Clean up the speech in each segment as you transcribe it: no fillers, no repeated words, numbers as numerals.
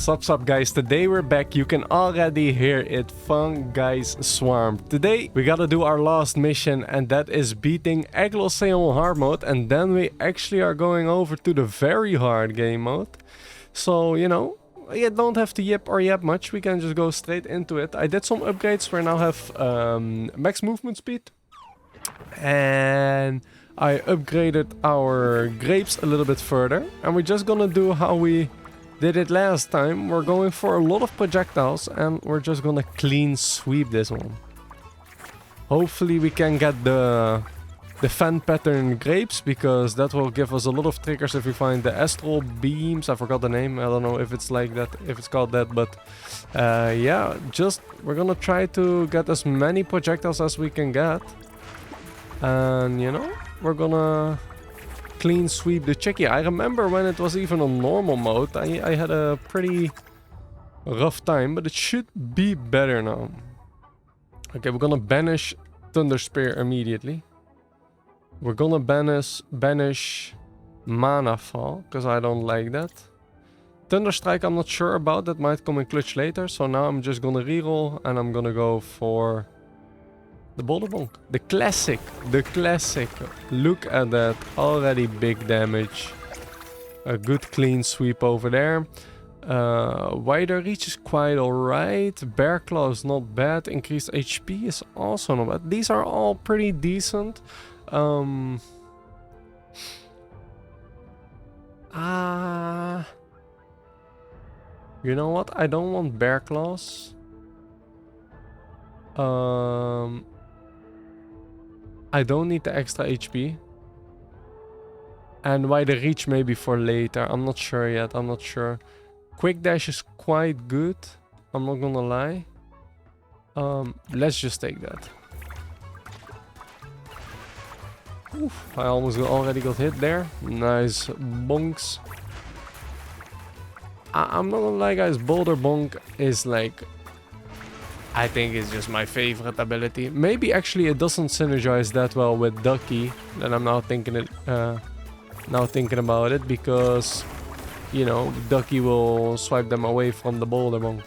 Sup guys, today we're back. You can already hear it, Funguys Swarm. Today we gotta do our last mission, and that is beating Egglesale on hard mode, and then we actually are going over to the very hard game mode. So, you know, you don't have to yip or yap much, we can just go straight into it. I did some upgrades. We now have max movement speed, and I upgraded our grapes a little bit further, and we're just gonna do how we did it last time. We're going for a lot of projectiles, and we're just gonna clean sweep this one. Hopefully we can get the fan pattern grapes, because that will give us a lot of triggers if we find the astral beams. I forgot the name. I don't know if it's like that, if it's called that, but yeah, just we're gonna try to get as many projectiles as we can get, and you know, we're gonna clean sweep the Chicky. I remember when it was even on normal mode, I had a pretty rough time, but it should be better now. Okay, we're gonna banish Thunder Spear immediately. We're gonna banish Mana Fall, because I don't like that. Thunder Strike I'm not sure about, that might come in clutch later, so now I'm just gonna reroll, and I'm gonna go for the Boulder Bonk. The classic. Look at that. Already big damage. A good clean sweep over there. Wider reach is quite alright. Bear Claw is not bad. Increased HP is also not bad. These are all pretty decent. You know what? I don't want Bear Claws. I don't need the extra HP. And wider reach maybe for later. I'm not sure yet. I'm not sure. Quick dash is quite good. I'm not gonna lie. Let's just take that. Oof, I almost already got hit there. Nice bonks. I'm not gonna lie, guys. Boulder Bonk is like, I think it's just my favorite ability. Maybe actually it doesn't synergize that well with Ducky. Then I'm now thinking about it, because you know, Ducky will swipe them away from the Boulder Bonk.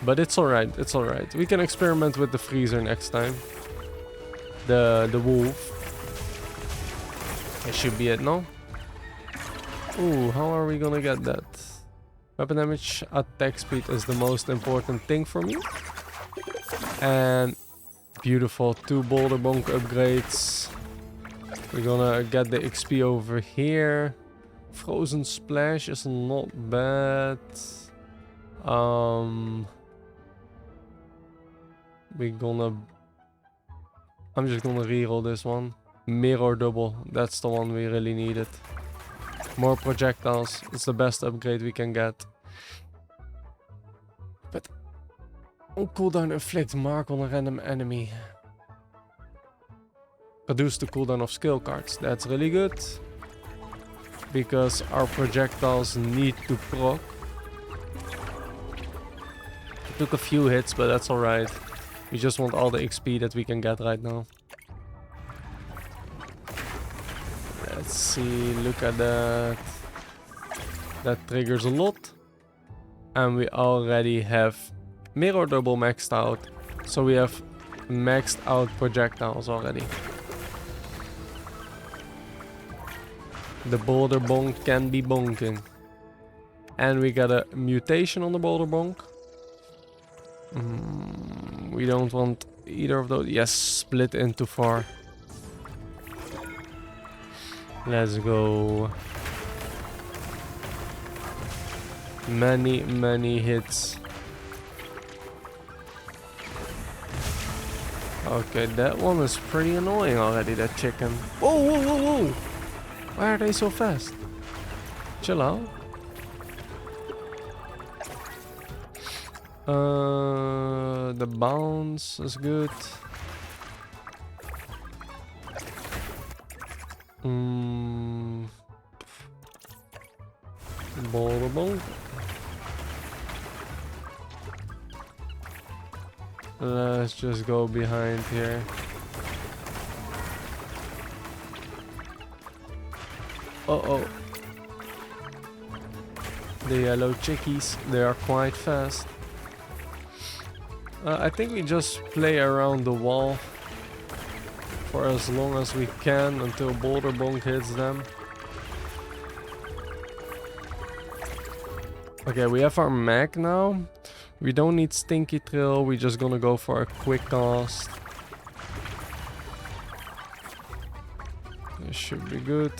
But it's alright, it's alright. We can experiment with the Freezer next time. The wolf. That should be it, no? Ooh, how are we gonna get that? Weapon damage, attack speed is the most important thing for me. And beautiful, 2 Boulder Bonk upgrades. We're gonna get the XP over here. Frozen Splash is not bad. I'm just gonna reroll this one. Mirror Double, that's the one we really needed. More projectiles, it's the best upgrade we can get. But on cooldown, inflict mark on a random enemy. Reduce the cooldown of skill cards, that's really good. Because our projectiles need to proc. It took a few hits, but that's alright. We just want all the XP that we can get right now. Let's see, look at that. That triggers a lot. And we already have Mirror Double maxed out. So we have maxed out projectiles already. The Boulder Bonk can be bonking. And we got a mutation on the Boulder Bonk. We don't want either of those. Yes, split into 4. Let's go. Many hits. Okay, that one is pretty annoying already, that chicken. Whoa. Why are they so fast? Chill out. The bounce is good. Boulder Bonk. Let's just go behind here. The yellow chickies, they are quite fast. I think we just play around the wall for as long as we can until Boulder Bonk hits them. Okay, we have our mag now. We don't need Stinky Trail, we're just gonna go for a quick cast. This should be good.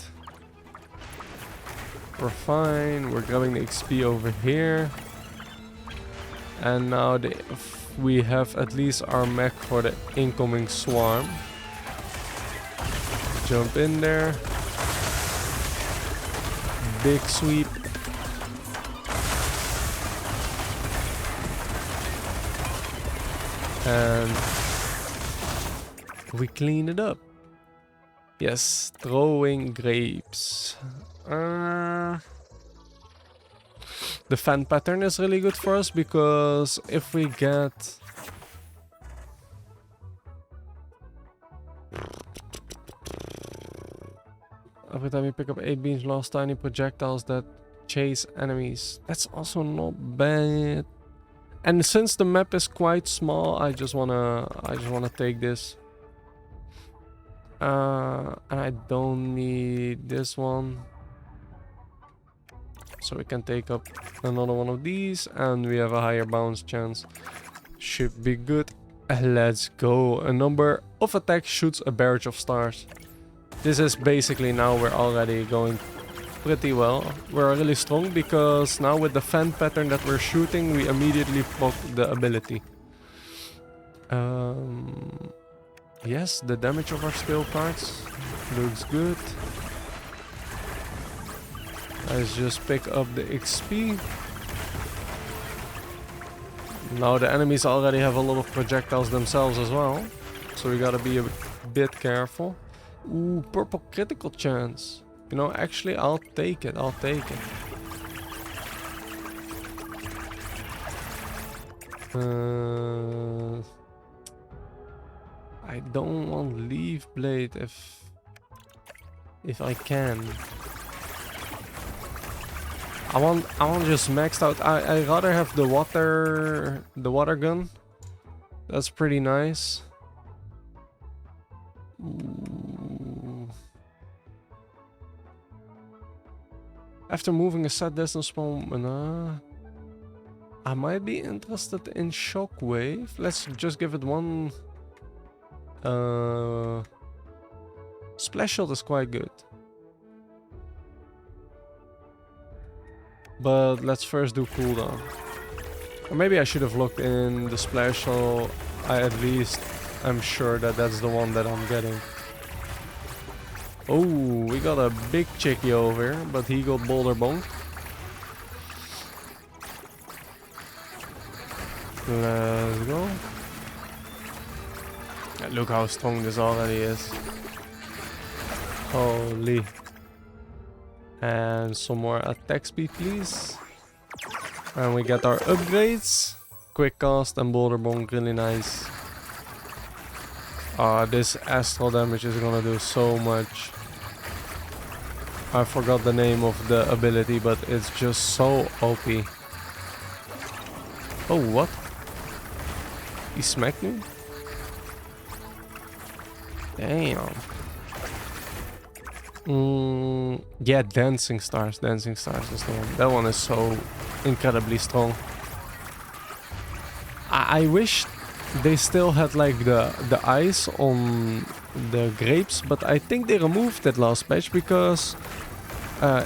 We're fine, we're grabbing the XP over here. And now we have at least our mech for the incoming swarm. Jump in there. Big sweep. And we clean it up. Yes, throwing grapes. The fan pattern is really good for us because if we get... Every time you pick up 8 beans, lost tiny projectiles that chase enemies. That's also not bad. And since the map is quite small, I just wanna take this. And I don't need this one. So we can take up another one of these and we have a higher bounce chance. Should be good. Let's go. A number of attacks shoots a barrage of stars. This is basically now we're already going pretty well. We're really strong because now with the fan pattern that we're shooting, we immediately proc the ability. Yes, the damage of our skill cards looks good. Let's just pick up the XP. Now the enemies already have a lot of projectiles themselves as well. So we gotta be a bit careful. Ooh, purple critical chance. You know, actually I'll take it, I'll take it. I don't want Leaf Blade if I can. I want just maxed out. I rather have the water gun. That's pretty nice. Ooh. After moving a set distance from I might be interested in Shockwave. Let's just give it one. Splash Shot is quite good. But let's first do cooldown. Or maybe I should have looked in the Splash Shot. At least I'm sure that that's the one that I'm getting. Oh, we got a big chickie over here, but he got Boulder Bonk. Let's go. Yeah, look how strong this already is. Holy. And some more attack speed, please. And we get our upgrades. Quick cast and Boulder Bonk, really nice. This astral damage is gonna do so much. I forgot the name of the ability, but it's just so OP. Oh, what? He smacked me? Damn. Yeah, Dancing Stars. Dancing Stars is the one. That one is so incredibly strong. I wish they still had like the ice on the grapes, but I think they removed it last patch because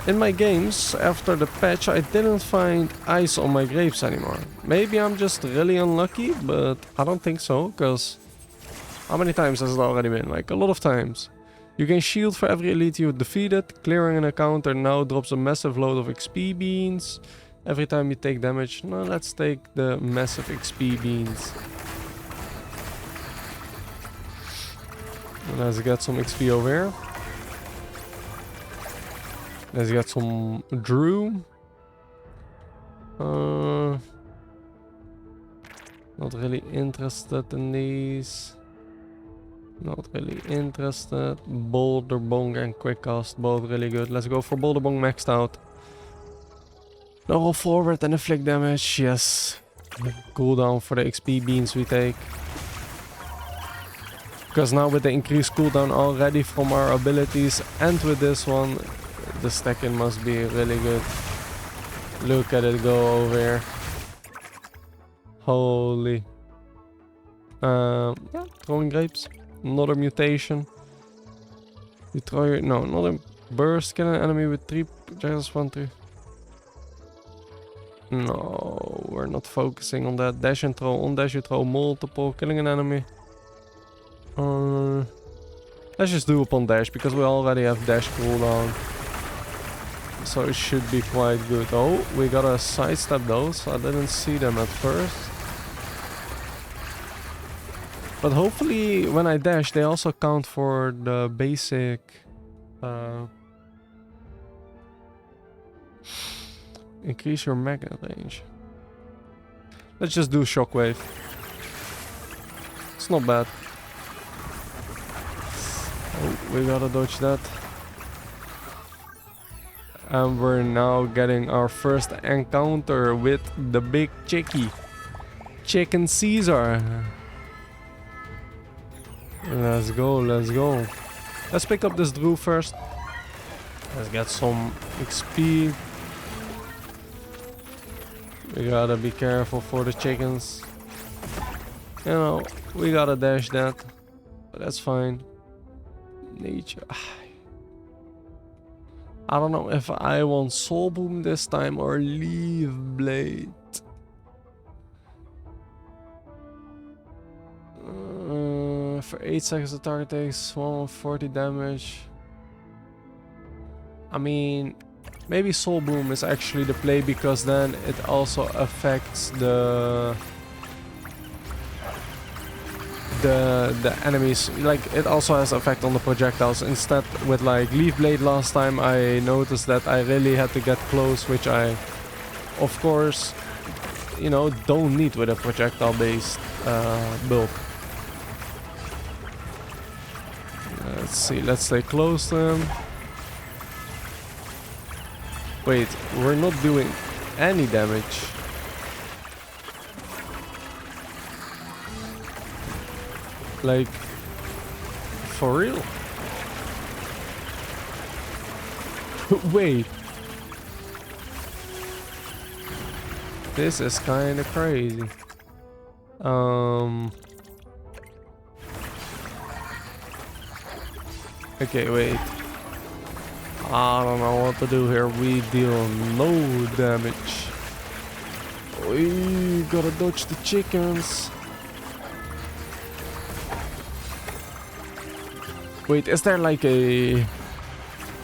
in my games after the patch I didn't find ice on my grapes anymore. Maybe I'm just really unlucky, but I don't think so, because how many times has it already been? Like a lot of times. You gain shield for every elite you defeated. Clearing an encounter now drops a massive load of XP beans. Every time you take damage. No, let's take the massive XP beans. Let's get some XP over here. Let's get some Drew. Not really interested in these. Not really interested. Boulder Bonk and Quick Cast, both really good. Let's go for Boulder Bonk maxed out. Now roll forward and inflict damage. Yes. Cooldown for the XP beans we take. Because now with the increased cooldown already from our abilities and with this one, the stacking must be really good. Look at it go over here. Holy. Yeah, throwing grapes. Another mutation. You throw your... No, another burst. Kill an enemy with 3 projectiles, 1, 3. No, we're not focusing on that. Dash and throw. On dash you throw multiple. Killing an enemy. Let's just do upon dash because we already have dash cooldown. So it should be quite good. Oh, we gotta sidestep those. I didn't see them at first. But hopefully when I dash they also count for the basic... increase your magnet range. Let's just do shockwave. It's not bad. Oh, we gotta dodge that. And we're now getting our first encounter with the big chickie. Chicken Caesar. Let's go, let's go. Let's pick up this Drew first. Let's get some XP. We gotta be careful for the chickens. You know, we gotta dash that. But that's fine. Nature. I don't know if I want Soul Boom this time or Leaf Blade. For 8 seconds the target takes 140 damage. I mean, maybe Soul Boom is actually the play because then it also affects the enemies. Like, it also has effect on the projectiles. Instead with like Leaf Blade last time I noticed that I really had to get close, which I of course, you know, don't need with a projectile based build. Let's see, let's stay close to him. Wait, we're not doing any damage. Like, for real? Wait. This is kind of crazy. Okay, wait. I don't know what to do here. We deal no damage. We gotta dodge the chickens. Wait, is there like a...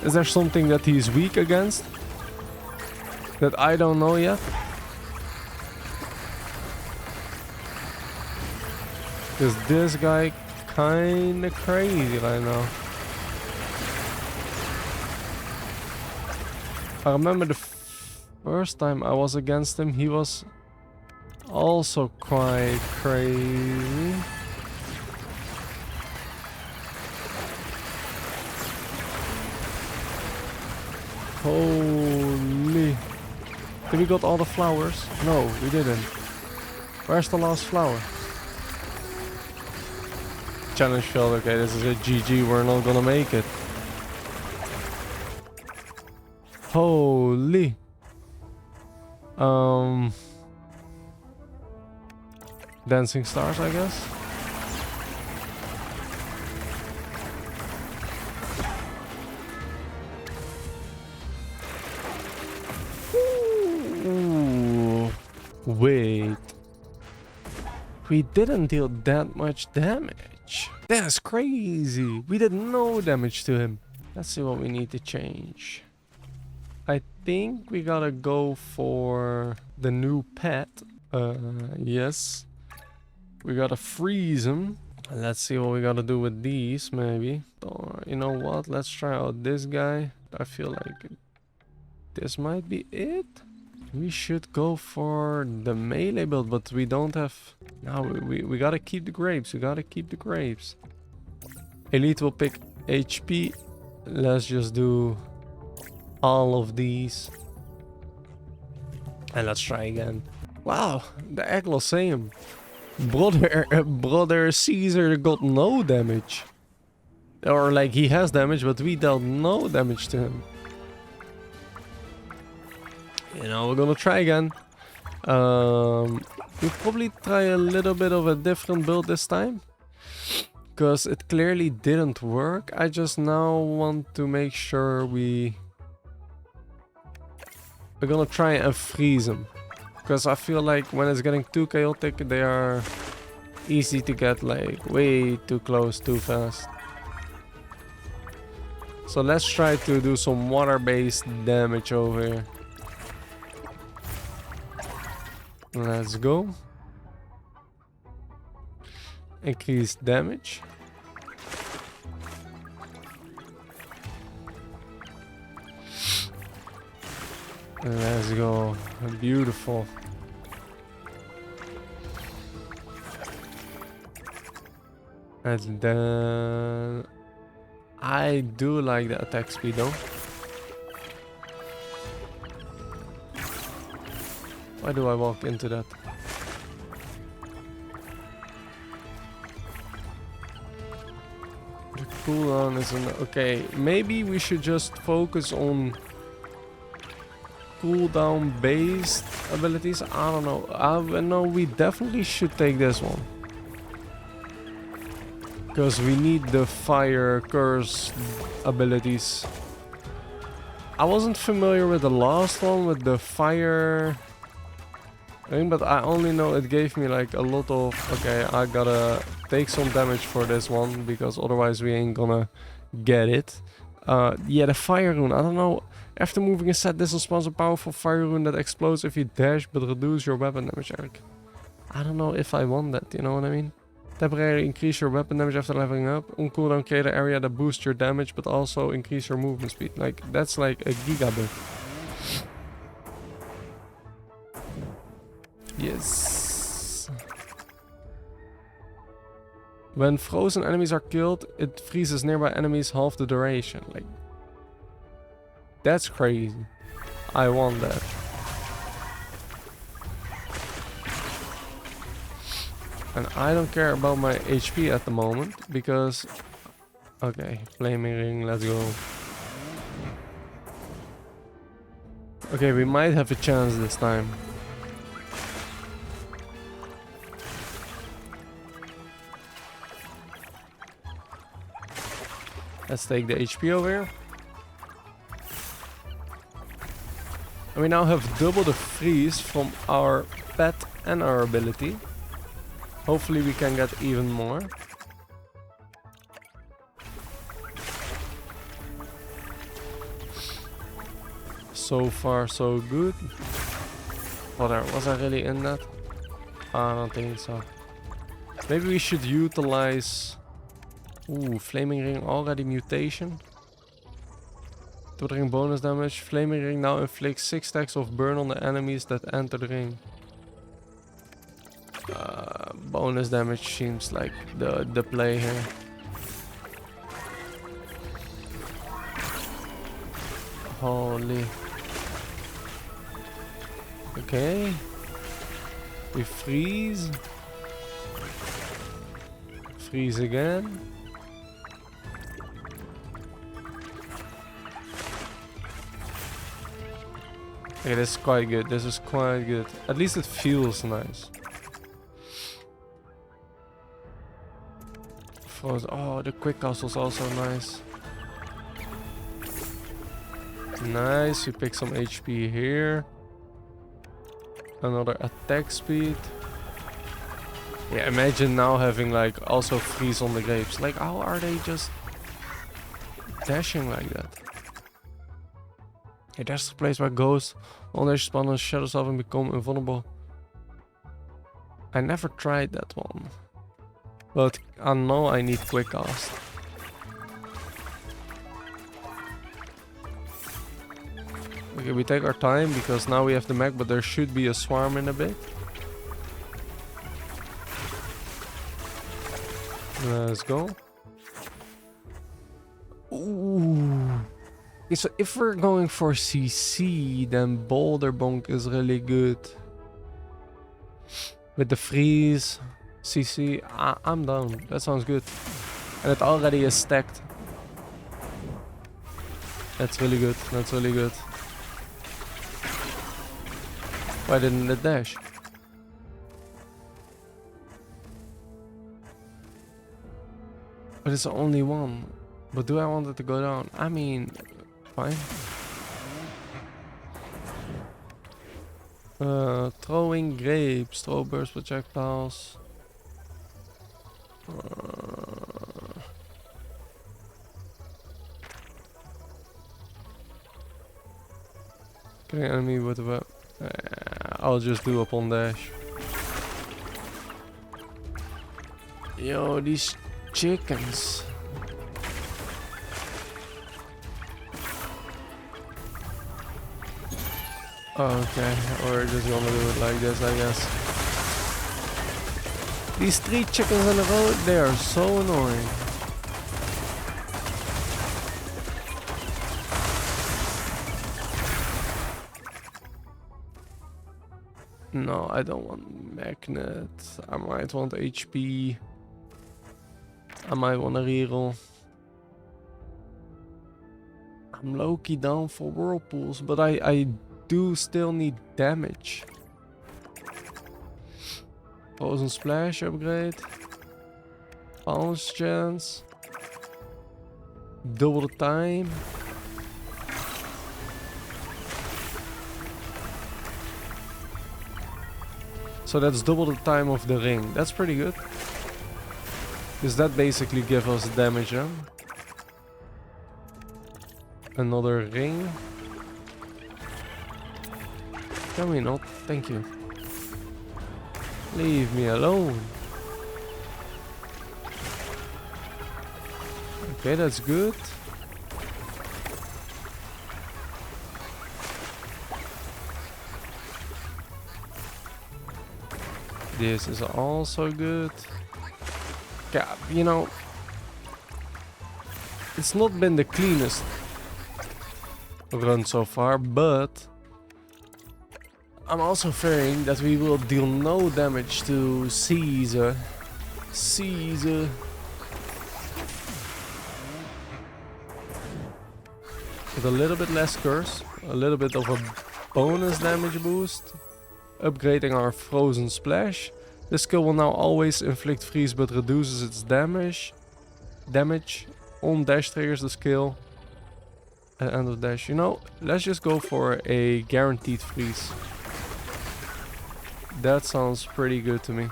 Is there something that he's weak against? That I don't know yet? Because this guy kinda crazy right now. I remember the first time I was against him, he was also quite crazy. Holy. Did we got all the flowers? No, we didn't. Where's the last flower? Challenge failed. Okay, this is a GG. We're not gonna make it. Holy. Dancing stars, I guess. Ooh. Wait. We didn't deal that much damage. That's crazy. We did no damage to him. Let's see what we need to change. I think we gotta go for the new pet. Yes. We gotta freeze him. Let's see what we gotta do with these, maybe. Or, you know what? Let's try out this guy. I feel like this might be it. We should go for the melee build, but we don't have... No, we gotta keep the grapes. We gotta keep the grapes. Elite will pick HP. Let's just do all of these. And let's try again. Wow, the egg lost same. Brother Caesar got no damage. Or like he has damage, but we dealt no damage to him. You know, we're gonna try again. We'll probably try a little bit of a different build this time. Because it clearly didn't work. I just now want to make sure we're gonna try and freeze them. Because I feel like when it's getting too chaotic, they are easy to get like way too close too fast. So let's try to do some water-based damage over here. Let's go. Increase damage. Let's go. Beautiful. And then I do like the attack speed though. Why do I walk into that? The cooldown isn't okay. Maybe we should just focus on cooldown based abilities. I don't know. No, we definitely should take this one. Because we need the fire curse abilities. I wasn't familiar with the last one with the fire thing, but I only know it gave me like a lot of... Okay, I gotta take some damage for this one because otherwise we ain't gonna get it. Yeah, the fire rune. I don't know. After moving a set, this spawns a powerful fire rune that explodes if you dash but reduce your weapon damage. I don't know if I want that, you know what I mean? Temporarily increase your weapon damage after leveling up. On cooldown, create an area that boosts your damage but also increase your movement speed. Like, that's like a gigabit. Yes. When frozen enemies are killed, it freezes nearby enemies half the duration. Like, that's crazy. I want that. And I don't care about my HP at the moment because... Okay, flaming ring, let's go. Okay, we might have a chance this time. Let's take the HP over here. And we now have double the freeze from our pet and our ability. Hopefully we can get even more. So far so good. Was I really in that? I don't think so. Maybe we should utilize... Ooh, Flaming Ring already mutation. To bring bonus damage. Flaming Ring now inflicts 6 stacks of burn on the enemies that enter the ring. Bonus damage seems like the play here. Holy. Okay. We freeze. Freeze again. Okay, this is quite good. This is quite good. At least it feels nice. Oh, the quick castle's also nice. Nice, we pick some HP here. Another attack speed. Yeah, imagine now having like also freeze on the grapes. Like, how are they just dashing like that? Yeah, that's the place where ghosts on their spawn and shadows of and become invulnerable. I never tried that one. But I know I need quick cast. Okay, we take our time because now we have the mech, but there should be a swarm in a bit. Let's go. Ooh. Okay, so if we're going for CC, then Boulder Bonk is really good. With the freeze, CC, I'm down. That sounds good. And it already is stacked. That's really good. That's really good. Why didn't it dash? But it's only one. But do I want it to go down? I mean, fine. Throwing grapes, throw burst projectiles. Killing enemy with a web. I'll just do upon dash. Yo, these chickens. Okay, we're just gonna do it like this, I guess. These 3 chickens in a row, they are so annoying. No, I don't want magnet. I might want HP. I might want a reroll. I'm low-key down for whirlpools, but I do still need damage. Frozen Splash upgrade. Bounce chance. Double the time. So that's double the time of the ring. That's pretty good. Because that basically gives us damage, huh? Another ring. Can we not? Thank you. Leave me alone. Okay, that's good. This is also good. Yeah, you know, it's not been the cleanest run so far, but I'm also fearing that we will deal no damage to Caesar. With a little bit less curse, a little bit of a bonus damage boost. Upgrading our Frozen Splash. This skill will now always inflict freeze but reduces its damage. On dash triggers the skill at end of dash. You know, let's just go for a guaranteed freeze. That sounds pretty good to me.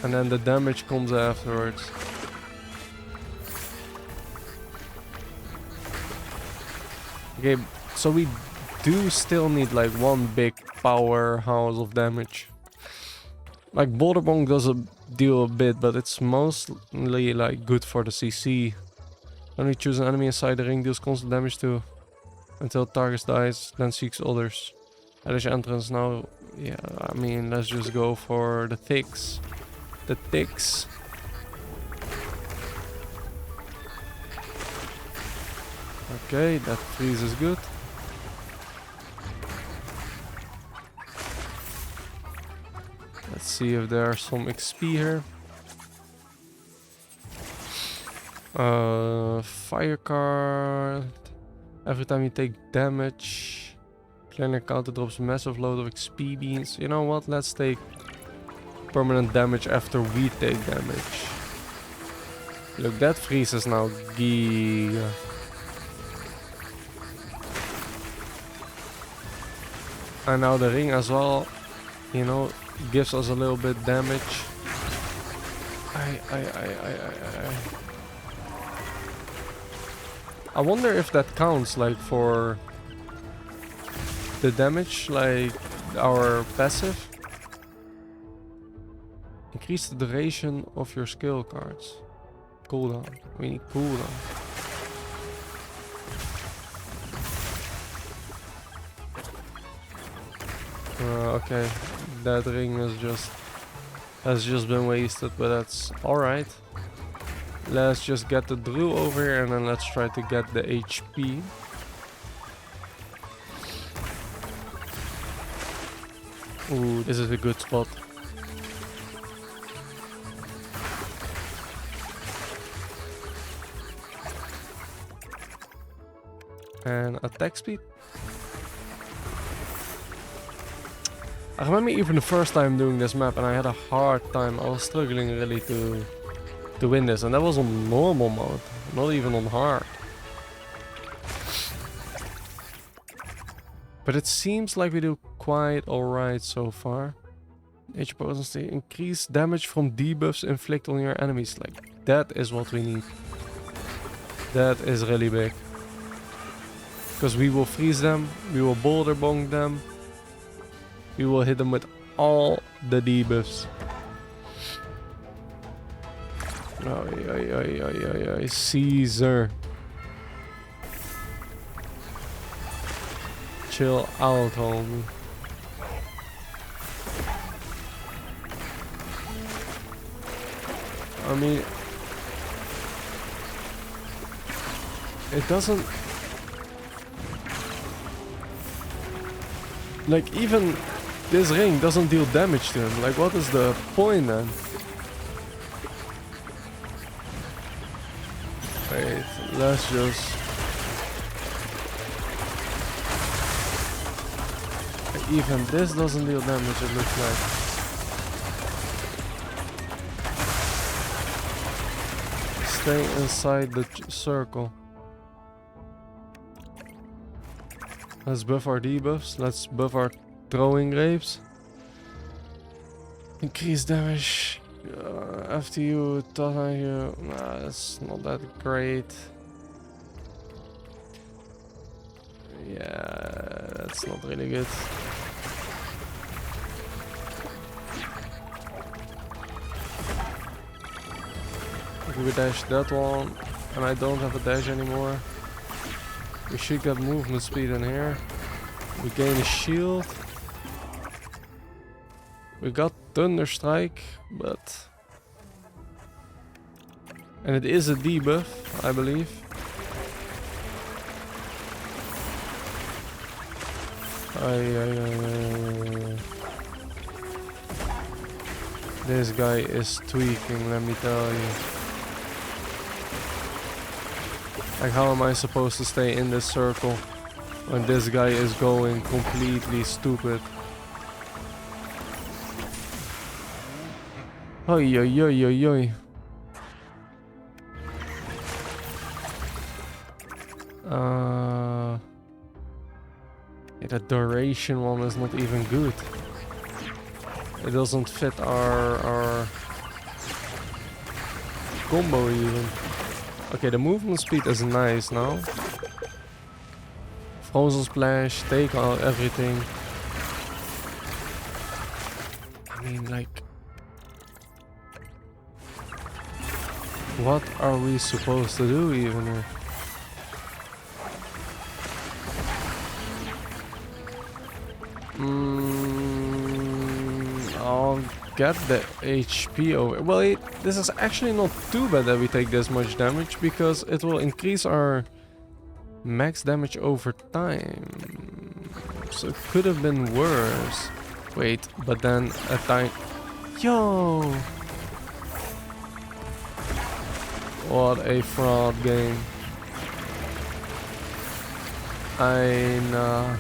And then the damage comes afterwards. Okay, so we do still need like one big powerhouse of damage. Like Boulder Bonk does deal a bit, but it's mostly like good for the CC. When we choose an enemy inside the ring, deals constant damage to until target dies, then seeks others. Hellish entrance now. Yeah, I mean, let's just go for the ticks. The ticks. Okay, that freeze is good. Let's see if there's some XP here. Fire card. Every time you take damage, player counter drops a massive load of XP beans. You know what? Let's take permanent damage after we take damage. Look, that freeze is now giga. And now the ring as well, you know, gives us a little bit damage. I wonder if that counts like for the damage, like our passive. Increase the duration of your skill cards. Cooldown. We need cooldown. Okay, that ring is has just been wasted, but that's alright. Let's just get the drill over here and then let's try to get the HP. Ooh, this is a good spot. And attack speed. I remember even the first time doing this map and I had a hard time. I was struggling really to win this, and that was on normal mode, not even on hard. But it seems like we do quite alright so far. Nature potency, increase damage from debuffs inflict on your enemies. Like, that is what we need. That is really big. Because we will freeze them, we will boulder bonk them. We will hit them with all the debuffs. Oh, Caesar. Chill out, homie. I mean, it doesn't... Like, even this ring doesn't deal damage to him. Like, what is the point then? Wait, let's just... Like, even this doesn't deal damage, it looks like. Stay inside the circle. Let's buff our debuffs. Let's buff our throwing grapes. Increase damage. After you, thought on you. Nah, that's not that great. Yeah, that's not really good. If we dash that one, and I don't have a dash anymore. We should get movement speed in here. We gain a shield. We got Thunder Strike, but... And it is a debuff, I believe. This guy is tweaking, let me tell you. Like, how am I supposed to stay in this circle when this guy is going completely stupid? Oi, oi, oi, oi, oi. Yeah, the duration one is not even good. It doesn't fit our combo even. Okay, the movement speed is nice now. Frozen Splash, take out everything. I mean, like... What are we supposed to do even here? I'll get the HP over. Well, this is actually not too bad that we take this much damage, because it will increase our max damage over time. So it could have been worse. Wait, but then a time... Yo! What a fraud game. I know.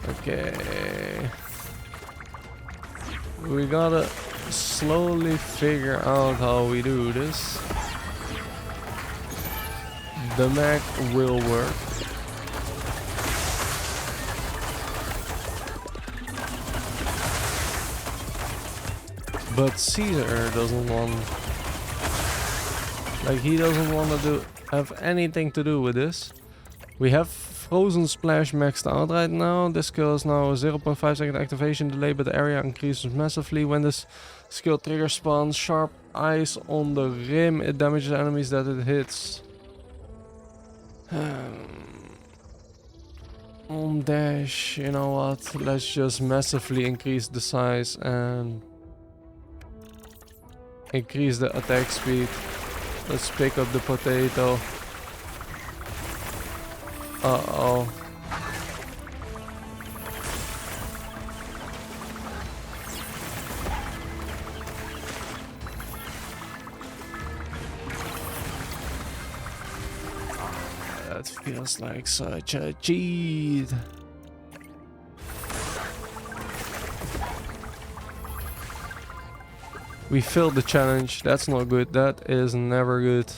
Okay. We gotta slowly figure out how we do this. The mech will work. But Caesar doesn't want... Like, he doesn't want to have anything to do with this. We have Frozen Splash maxed out right now. This skill is now 0.5 second activation delay, but the area increases massively. When this skill trigger spawns sharp eyes on the rim, it damages enemies that it hits. On dash, you know what? Let's just massively increase the size and increase the attack speed. Let's pick up the potato. Uh-oh. That feels like such a cheat. We failed the challenge. That's not good. That is never good.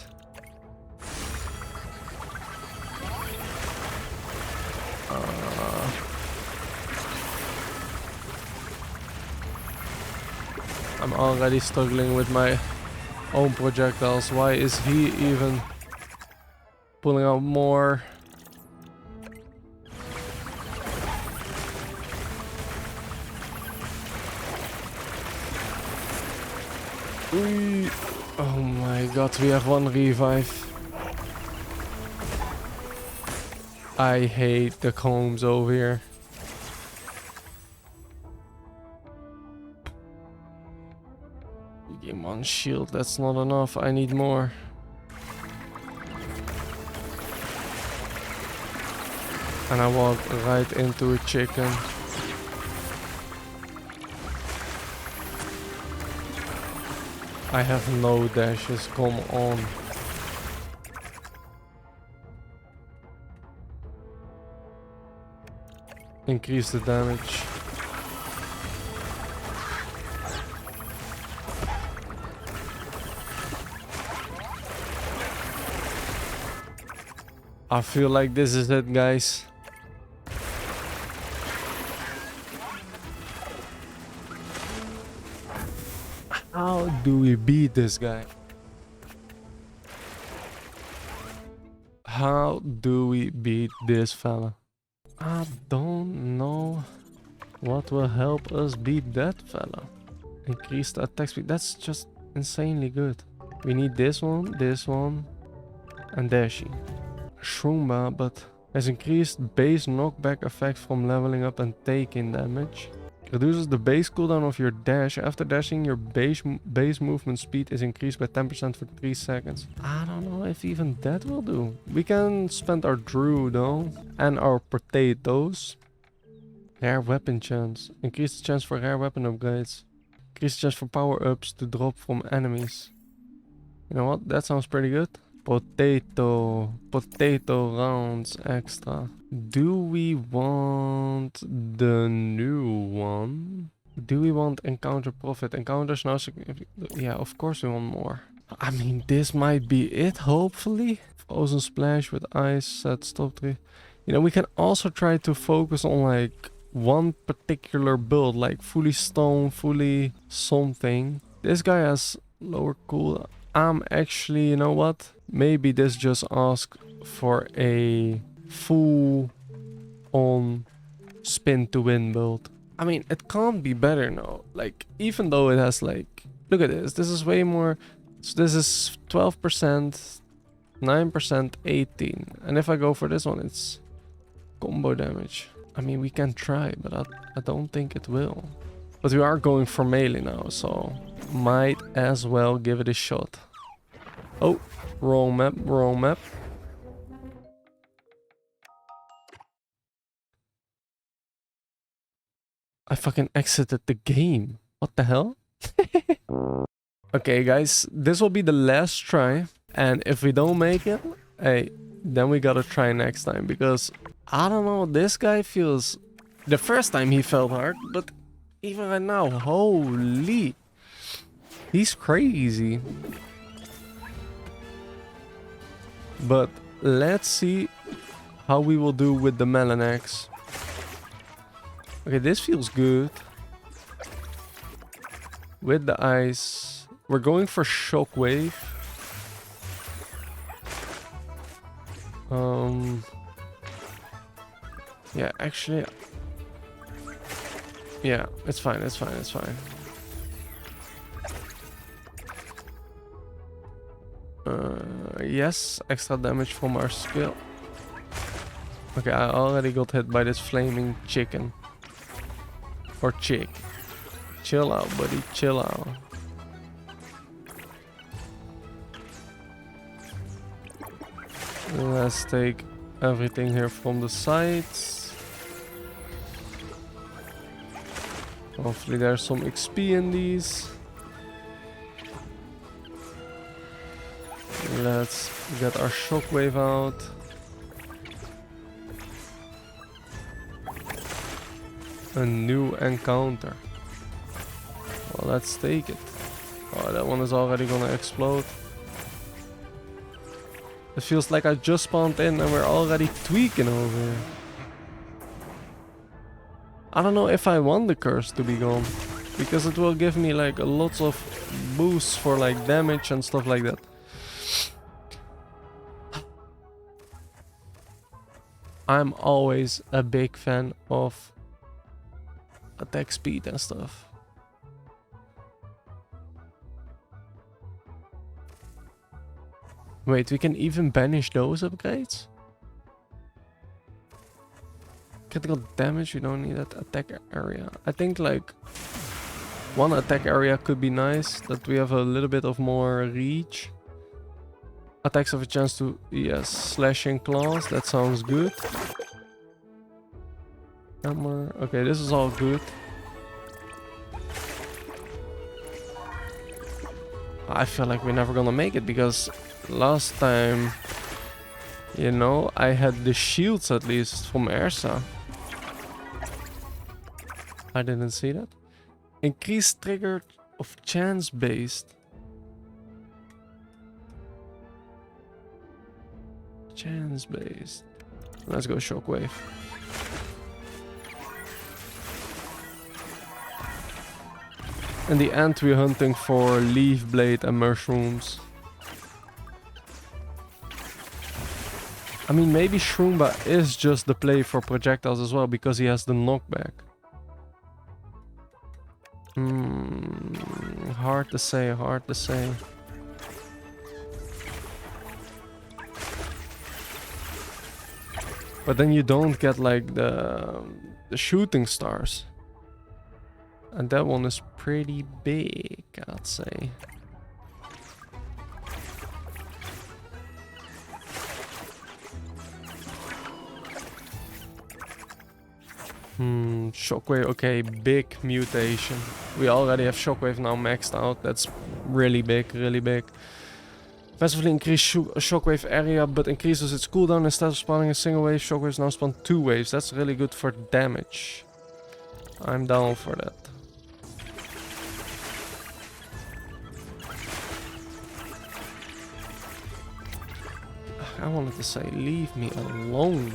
I'm already struggling with my own projectiles. Why is he even pulling out more? Oh my god, we have one revive. I hate the combs over here. Game on shield, that's not enough. I need more. And I walked right into a chicken. I have no dashes, come on. Increase the damage. I feel like this is it, guys. How do we beat this guy? How do we beat this fella? I don't know what will help us beat that fella. Increase the attack speed. That's just insanely good. We need this one, and dashing. Shroomba, but has increased base knockback effect from leveling up and taking damage. Reduces the base cooldown of your dash. After dashing, your base movement speed is increased by 10% for 3 seconds. I don't know if even that will do. We can spend our Drew though. And our potatoes. Rare weapon chance. Increase the chance for rare weapon upgrades. Increase the chance for power-ups to drop from enemies. You know what? That sounds pretty good. Potato rounds extra. Do we want the new one? Do we want encounter profit? Encounters now. Yeah, of course we want more. I mean, this might be it, hopefully. Frozen splash with ice set stop 3. You know, we can also try to focus on like one particular build, like fully stone, fully something. This guy has lower cooldown. I'm actually, you know what? Maybe this just asks for a full on spin to win build. I mean, it can't be better now. Like, even though it has like, look at this. This is way more. So this is 12%, 9%, 18. And if I go for this one, it's combo damage. I mean, we can try, but I don't think it will. But we are going for melee now, so might as well give it a shot. Oh, wrong map, wrong map. I fucking exited the game. What the hell? Okay, guys, this will be the last try. And if we don't make it, hey, then we gotta try next time. Because, I don't know, this guy feels... The first time he felt hard, but even right now, holy... He's crazy. But let's see how we will do with the melon axe. Okay, this feels good. With the ice. We're going for shockwave. Yeah, actually... Yeah, it's fine, it's fine, it's fine. Yes, extra damage from our skill. Okay, I already got hit by this flaming chicken. Or chick. Chill out, buddy. Chill out. Let's take everything here from the sides. Hopefully there's some XP in these. Let's get our shockwave out. A new encounter. Well, let's take it. Oh, that one is already gonna explode. It feels like I just spawned in and we're already tweaking over here. I don't know if I want the curse to be gone. Because it will give me like lots of boosts for like damage and stuff like that. I'm always a big fan of attack speed and stuff. Wait, we can even banish those upgrades? Critical damage, we don't need that. Attack area. I think like one attack area could be nice, that we have a little bit of more reach. Attacks have a chance to, yes, slashing claws, that sounds good. Hammer, okay, this is all good. I feel like we're never gonna make it because last time, you know, I had the shields at least from Ersa. I didn't see that. Increased trigger of chance based. Chance based. Let's go shockwave. In the end we're hunting for leaf blade and mushrooms. I mean, maybe Shroomba is just the play for projectiles as well because he has the knockback. Hard to say, hard to say. But then you don't get like the shooting stars. And that one is pretty big, I'd say. Shockwave, okay, big mutation. We already have Shockwave now maxed out. That's really big, really big. Passively increase Shockwave area, but increases its cooldown instead of spawning a single wave. Shockwaves now spawn 2 waves. That's really good for damage. I'm down for that. I wanted to say, leave me alone.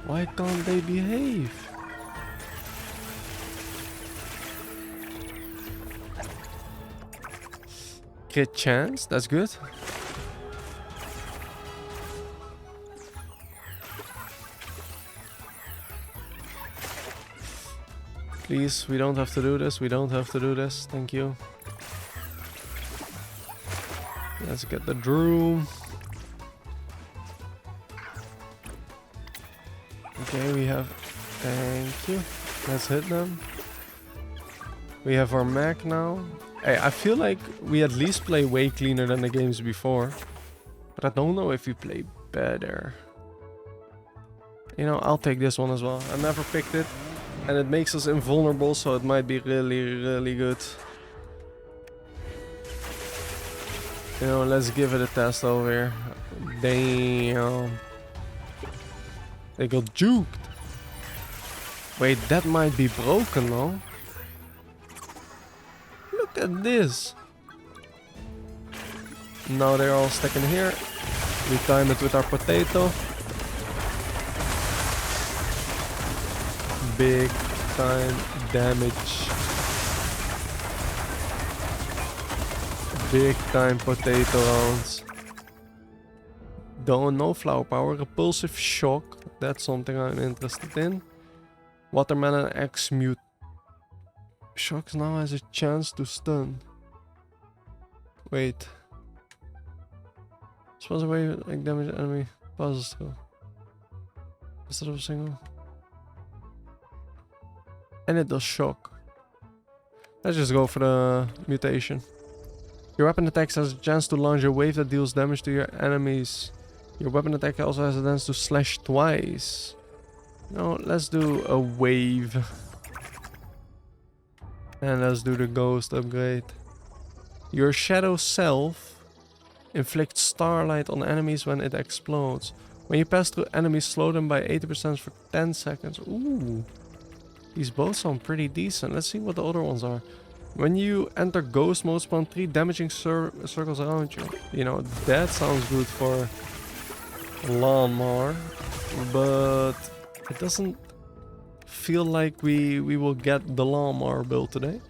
Why can't they behave? Crit chance, that's good. Please, we don't have to do this, we don't have to do this, thank you. Let's get the Drew. Okay, we have... Thank you. Let's hit them. We have our mech now. Hey, I feel like we at least play way cleaner than the games before. But I don't know if we play better. You know, I'll take this one as well. I never picked it. And it makes us invulnerable, so it might be really, really good. You know, let's give it a test over here. Damn. They got juked. Wait, that might be broken, no? Look at this. Now they're all stuck in here. We time it with our potato. Big time damage. Big time potato rounds. Don't know flower power. Repulsive shock. That's something I'm interested in. Watermelon X mute. Shocks now has a chance to stun. Wait. Spells away like damage enemy passes through. Instead of a single. And it does shock. Let's just go for the mutation. Your weapon attack has a chance to launch a wave that deals damage to your enemies. Your weapon attack also has a chance to slash twice. No, let's do a wave. And let's do the ghost upgrade. Your shadow self inflicts starlight on enemies when it explodes. When you pass through enemies, slow them by 80% for 10 seconds. Ooh. These both sound pretty decent. Let's see what the other ones are. When you enter ghost mode, spawn 3 damaging circles around you. You know, that sounds good for lawnmower. But it doesn't feel like we will get the lawnmower build today.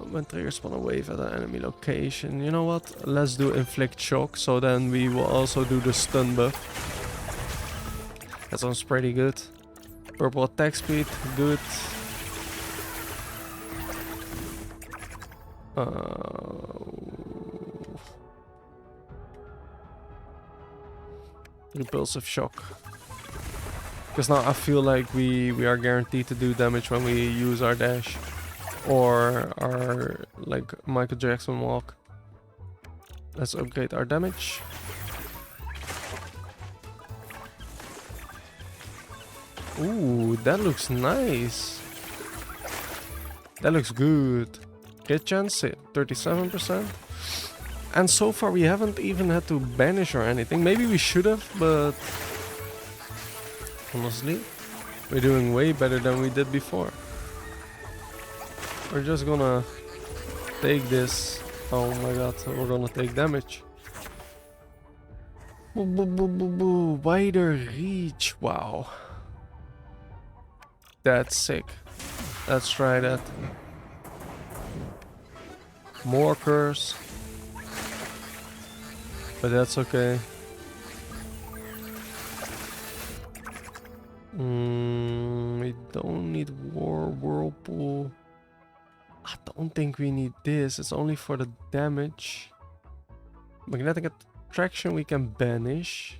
When triggers spawn a wave at an enemy location. You know what? Let's do inflict shock. So then we will also do the stun buff. That sounds pretty good. Purple attack speed, good. Repulsive shock. Because now I feel like we are guaranteed to do damage when we use our dash. Or our, like, Michael Jackson walk. Let's upgrade our damage. Ooh, that looks nice. That looks good. Hit chance, 37%. And so far we haven't even had to banish or anything. Maybe we should have, but honestly, we're doing way better than we did before. We're just gonna take this. Oh my god, we're gonna take damage. Wider reach, wow. That's sick. Let's try that. More curse. But that's okay. We don't need whirlpool. I don't think we need this. It's only for the damage. Magnetic attraction we can banish.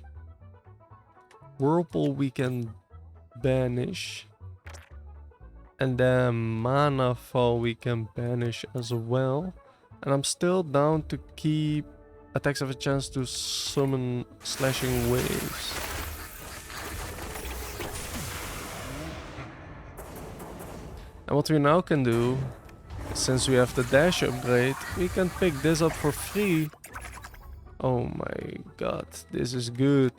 Whirlpool we can banish. And then mana fall we can banish as well. And I'm still down to keep attacks have a chance to summon slashing waves. And what we now can do, since we have the dash upgrade, we can pick this up for free. Oh my god, this is good.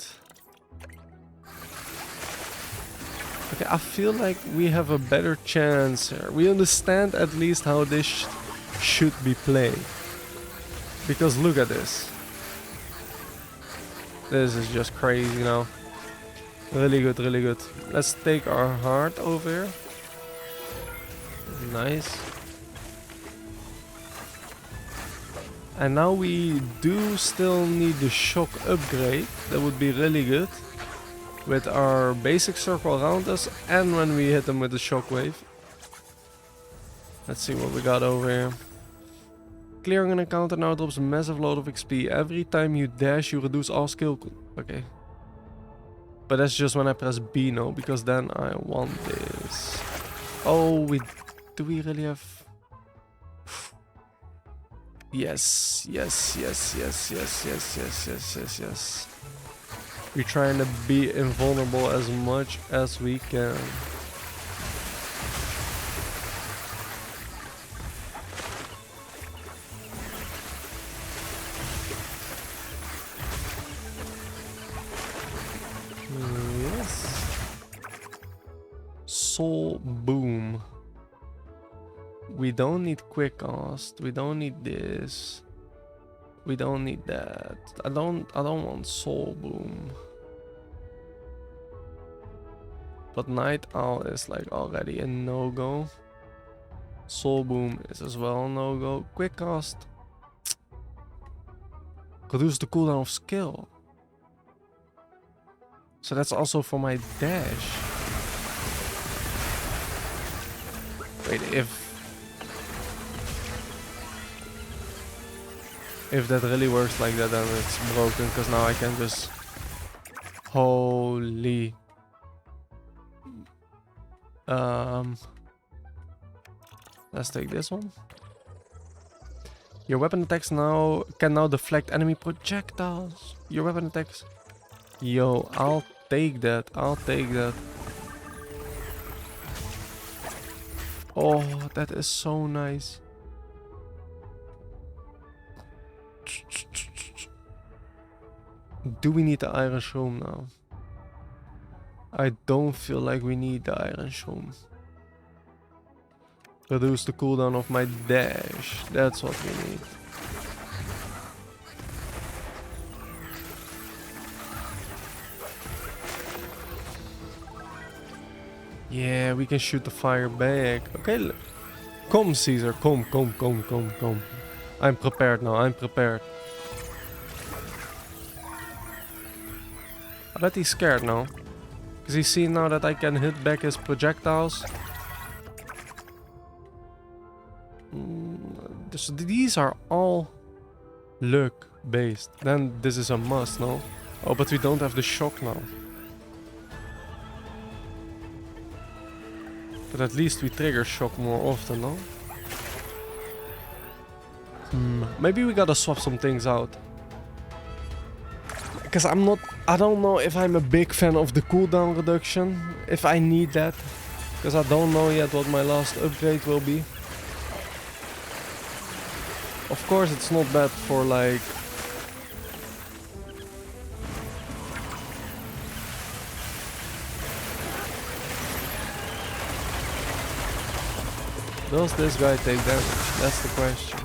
Okay, I feel like we have a better chance here. We understand at least how this should be played. Because look at this. This is just crazy now. Really good, really good. Let's take our heart over here. Nice. And now we do still need the shock upgrade. That would be really good. With our basic circle around us and when we hit them with the shockwave. Let's see what we got over here. Clearing an encounter now drops a massive load of XP. Every time you dash, you reduce all skill. Okay. But that's just when I press B now, because then I want this. Oh, do we really have... Yes, yes, yes, yes, yes, yes, yes, yes, yes, yes. We're trying to be invulnerable as much as we can. Yes. Soul Boom. We don't need quick cast. We don't need this. We don't need that. I don't want Soul Boom. But Night Owl is like already a no-go. Soul Boom is as well a no-go. Quick cast. Reduce the cooldown of skill. So that's also for my dash. Wait, if... If that really works like that, then it's broken, because now I can just... Holy... Let's take this one. Your weapon attacks can now deflect enemy projectiles. Your weapon attacks... Yo, I'll take that. I'll take that. Oh, that is so nice. Do we need the iron shroom now? I don't feel like we need the iron shroom. Reduce the cooldown of my dash. That's what we need. Yeah, we can shoot the fire back. Okay, come Caesar, come. I'm prepared now, I'm prepared. I bet he's scared now. Because he's seen now that I can hit back his projectiles. So these are all luck based. Then this is a must, no? Oh, but we don't have the shock now. But at least we trigger shock more often, no? Maybe we gotta swap some things out. Because I don't know if I'm a big fan of the cooldown reduction. If I need that. Because I don't know yet what my last upgrade will be. Of course it's not bad for like... Does this guy take damage? That's the question.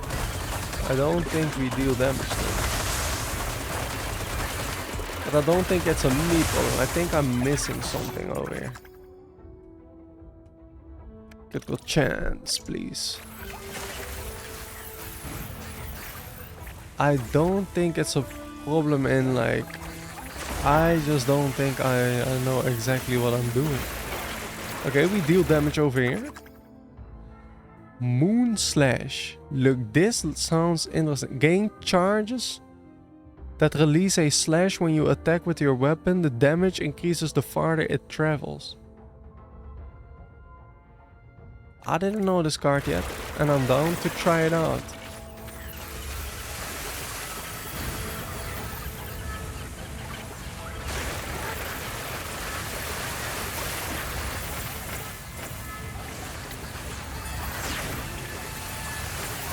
I don't think we deal damage though. But I don't think it's a me problem. I think I'm missing something over here. Critical chance, please. I don't think it's a problem in like... I just don't think I know exactly what I'm doing. Okay, we deal damage over here. Moon Slash. Look, this sounds interesting. Gain charges that release a slash when you attack with your weapon. The damage increases the farther it travels. I didn't know this card yet, and I'm down to try it out.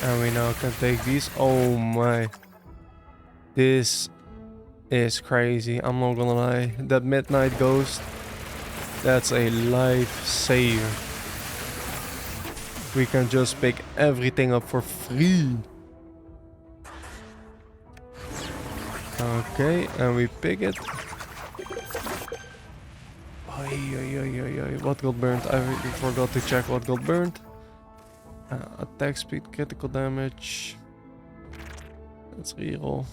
And we now can take these. Oh my. This is crazy. I'm not gonna lie. That Midnight Ghost, that's a lifesaver. We can just pick everything up for free. Okay, and we pick it. What got burned? I forgot to check what got burned. Attack speed, critical damage. Let's reroll.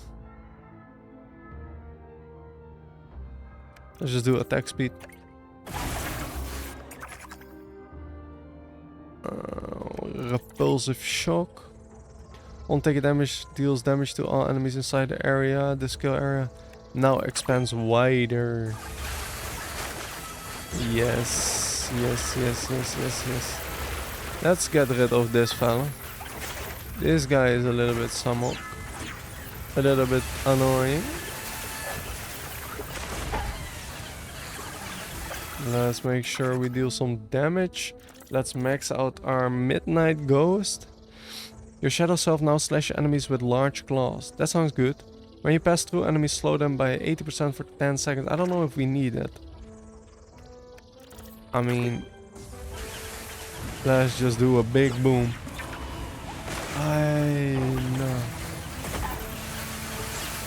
Let's just do attack speed. Repulsive shock. On-taken damage deals damage to all enemies inside the area. The skill area now expands wider. Yes. Let's get rid of this fella. This guy is a little bit annoying. Let's make sure we deal some damage. Let's max out our Midnight Ghost. Your shadow self now slashes enemies with large claws. That sounds good. When you pass through enemies, slow them by 80% for 10 seconds. I don't know if we need it. I mean... Let's just do a big boom. I know.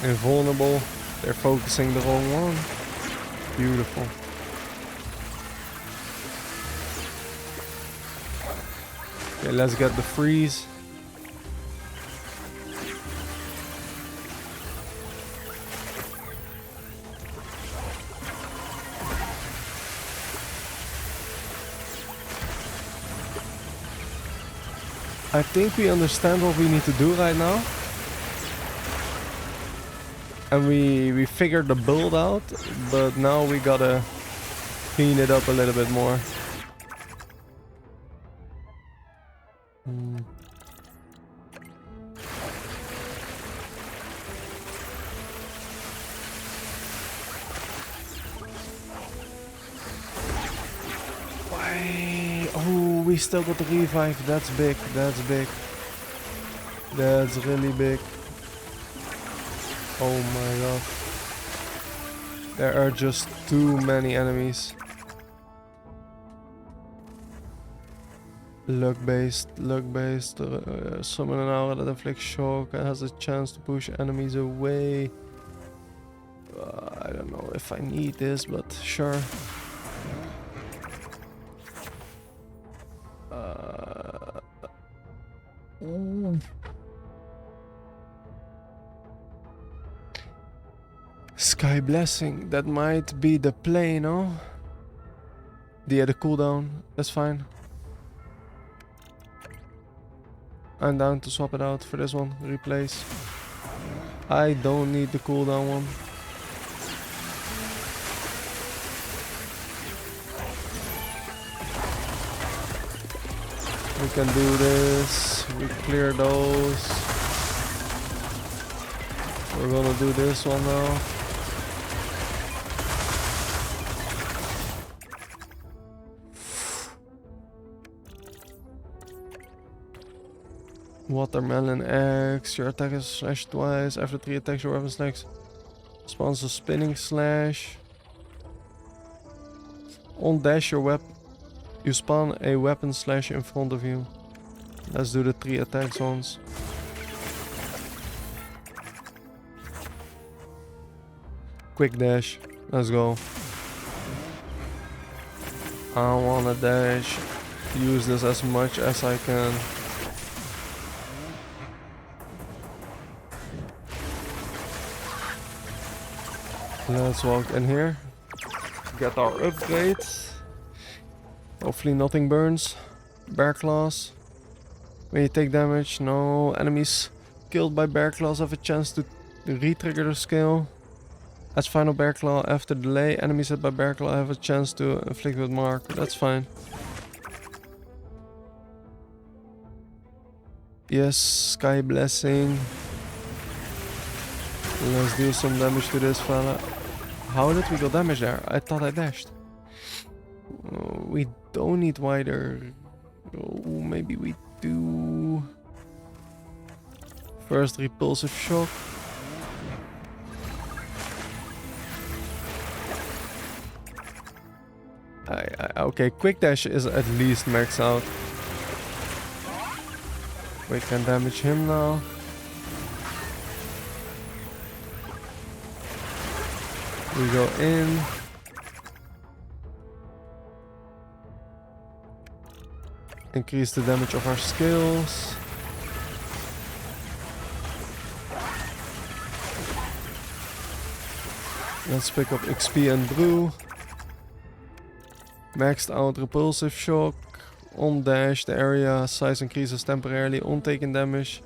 Invulnerable. They're focusing the wrong one. Beautiful. Okay, let's get the freeze. I think we understand what we need to do right now. And we figured the build out, but now we gotta clean it up a little bit more. Why? Oh, we still got the revive. That's big. That's big. That's really big. Oh my god. There are just too many enemies. Luck-based. Summon an aura that inflicts shock and has a chance to push enemies away. I don't know if I need this, but sure. Sky Blessing, that might be the play, no? The cooldown, that's fine. I'm down to swap it out for this one, replace. I don't need the cooldown one. We can do this, we clear those. We're gonna do this one now. Watermelon X, your attack is slashed twice. After 3 attacks, your weapon slash spawns a spinning slash. On dash, your weapon, you spawn a weapon slash in front of you. Let's do the 3 attacks once. Quick dash, let's go. I wanna dash, use this as much as I can. Let's walk in here, get our upgrades. Hopefully nothing burns. Bear claws. When you take damage, no enemies killed by bear claws have a chance to re-trigger the skill. As final bear claw after delay, enemies hit by bear claw have a chance to inflict with mark. That's fine. Yes, Sky Blessing. Let's do some damage to this fella. How did we go damage there? I thought I dashed. We don't need wider. Oh, maybe we do. First repulsive shock. Okay, quick dash is at least maxed out. We can damage him now. We go in. Increase the damage of our skills. Let's pick up XP and brew. Maxed out repulsive shock. On dash, the area size increases temporarily. On taking damage.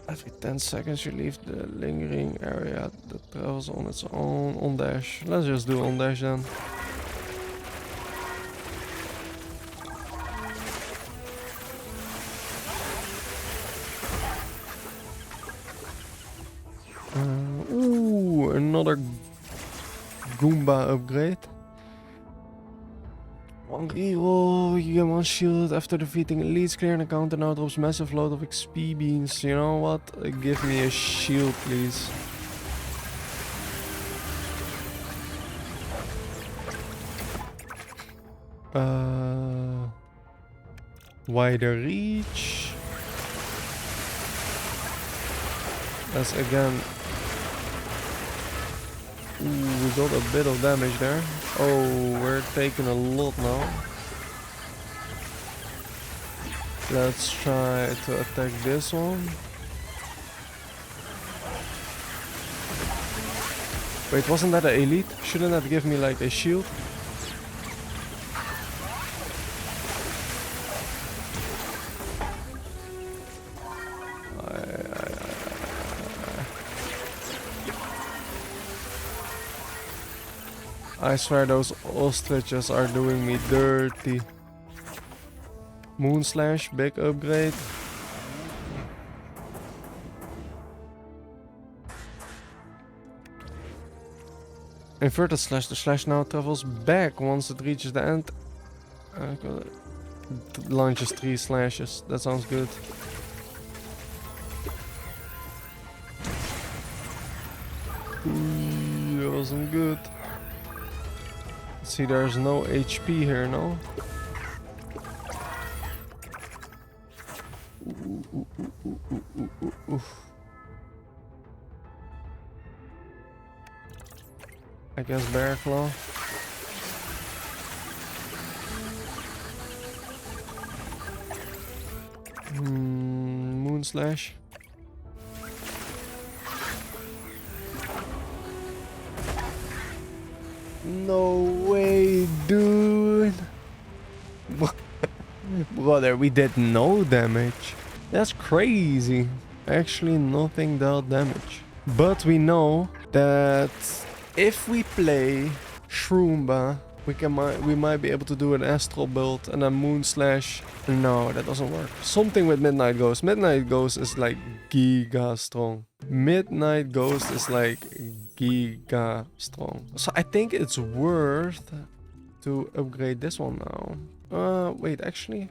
Every 10 seconds you leave the lingering area that travels on its own. On dash. Let's just do on dash then. Ooh, another Goomba upgrade. One reroll, you get 1 shield after defeating elites, clear an account and now drops massive load of XP beans. You know what? Give me a shield, please. Wider reach. That's again. Ooh, we got a bit of damage there. Oh, we're taking a lot now. Let's try to attack this one. Wait, wasn't that an elite? Shouldn't that give me like a shield? I swear those ostriches are doing me dirty. Moon Slash, big upgrade. Inverted slash. The slash now travels back once it reaches the end. Launches 3 slashes. That sounds good. That wasn't good. See, there's no HP here, no? I guess Bear Claw. Moon Slash. No way, dude. Brother, we did no damage. That's crazy. Actually, nothing dealt damage. But we know that if we play Shroomba, we might be able to do an Astral build and a Moon Slash. No, that doesn't work. Something with Midnight Ghost. Midnight Ghost is like giga strong. Midnight Ghost is like giga strong. So I think it's worth to upgrade this one now. Wait, actually,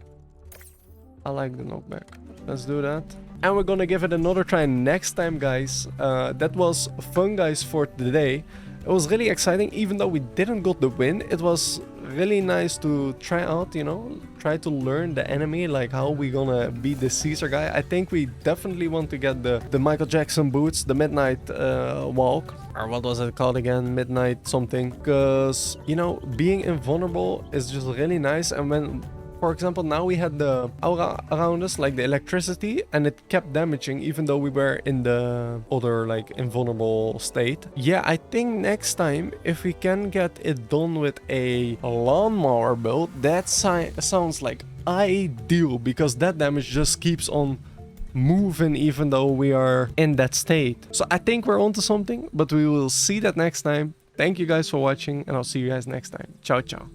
I like the knockback. Let's do that. And we're gonna give it another try next time, guys. That was Funguys for today. It was really exciting, even though we didn't get the win. It was really nice to try out, you know, try to learn the enemy, like how we gonna beat the Caesar guy. I think we definitely want to get the Michael Jackson boots, the Midnight Walk, or what was it called again, Midnight something, because, you know, being invulnerable is just really nice. And when, for example, now we had the aura around us, like the electricity, and it kept damaging even though we were in the other, like, invulnerable state. Yeah, I think next time, if we can get it done with a lawnmower build, that sounds like ideal, because that damage just keeps on moving even though we are in that state. So I think we're onto something, but we will see that next time. Thank you guys for watching, and I'll see you guys next time. Ciao, ciao.